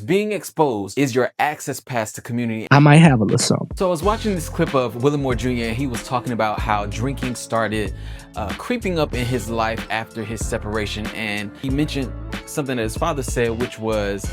Being exposed is your access pass to community. I might have a little something. So I was watching this clip of Willamore Jr. and he was talking about how drinking started creeping up in his life after his separation, and he mentioned something that his father said, which was,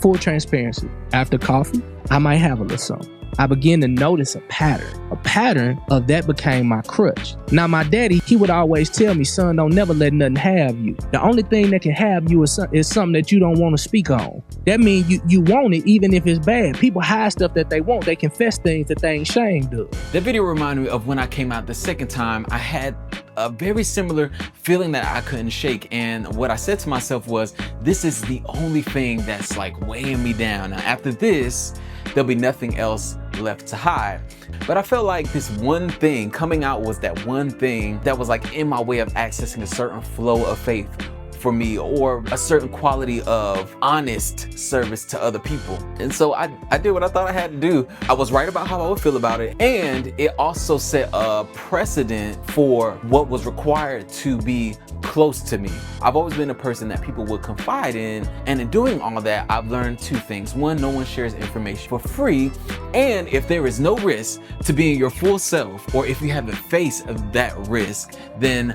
Full transparency, after coffee, I might have a little something. I began to notice a pattern of that became my crutch. Now my daddy, he would always tell me, son, don't never let nothing have you. The only thing that can have you is something that you don't want to speak on. That means you want it even if it's bad. People hide stuff that they want. They confess things that they ain't ashamed of. That video reminded me of when I came out the second time. I had a very similar feeling that I couldn't shake, and what I said to myself was, this is the only thing that's like weighing me down. Now after this, there'll be nothing else left to hide. But I felt like this one thing, coming out, was that one thing that was like in my way of accessing a certain flow of faith for me, or a certain quality of honest service to other people. And so I did what I thought I had to do. I was right about how I would feel about it, and it also set a precedent for what was required to be close to me. I've always been a person that people would confide in, and in doing all that, I've learned two things. One, no one shares information for free, and if there is no risk to being your full self, or if you haven't faced that risk, then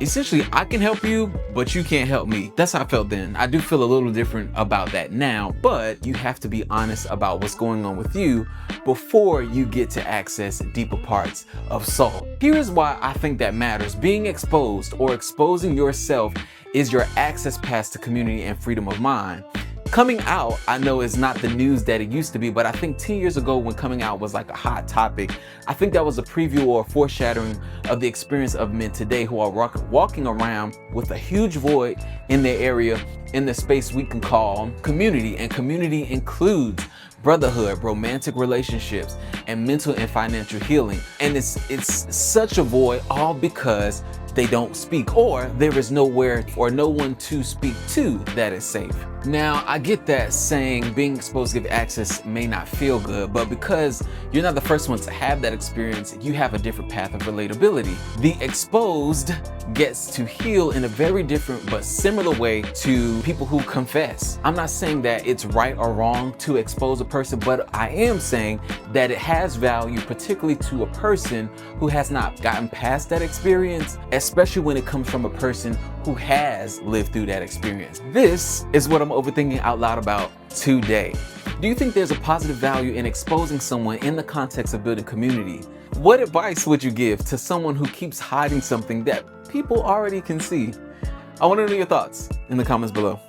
essentially I can help you, but you can't help me. That's how I felt then. I do feel a little different about that now, but you have to be honest about what's going on with you before you get to access deeper parts of soul. Here's why I think that matters. Being exposed, or exposing yourself, is your access pass to community and freedom of mind. Coming out, I know, is not the news that it used to be, but I think 10 years ago when coming out was like a hot topic, I think that was a preview or a foreshadowing of the experience of men today who are walking around with a huge void in their area, in the space we can call community. And community includes brotherhood, romantic relationships, and mental and financial healing. And it's such a void, all because they don't speak, or there is nowhere or no one to speak to that is safe. Now, I get that saying being exposed to give access may not feel good, but because you're not the first one to have that experience, you have a different path of relatability. The exposed gets to heal in a very different but similar way to people who confess. I'm not saying that it's right or wrong to expose a person, but I am saying that it has value, particularly to a person who has not gotten past that experience, especially when it comes from a person who has lived through that experience. This is what I'm overthinking out loud about today. Do you think there's a positive value in exposing someone in the context of building community? What advice would you give to someone who keeps hiding something that people already can see? I want to know your thoughts in the comments below.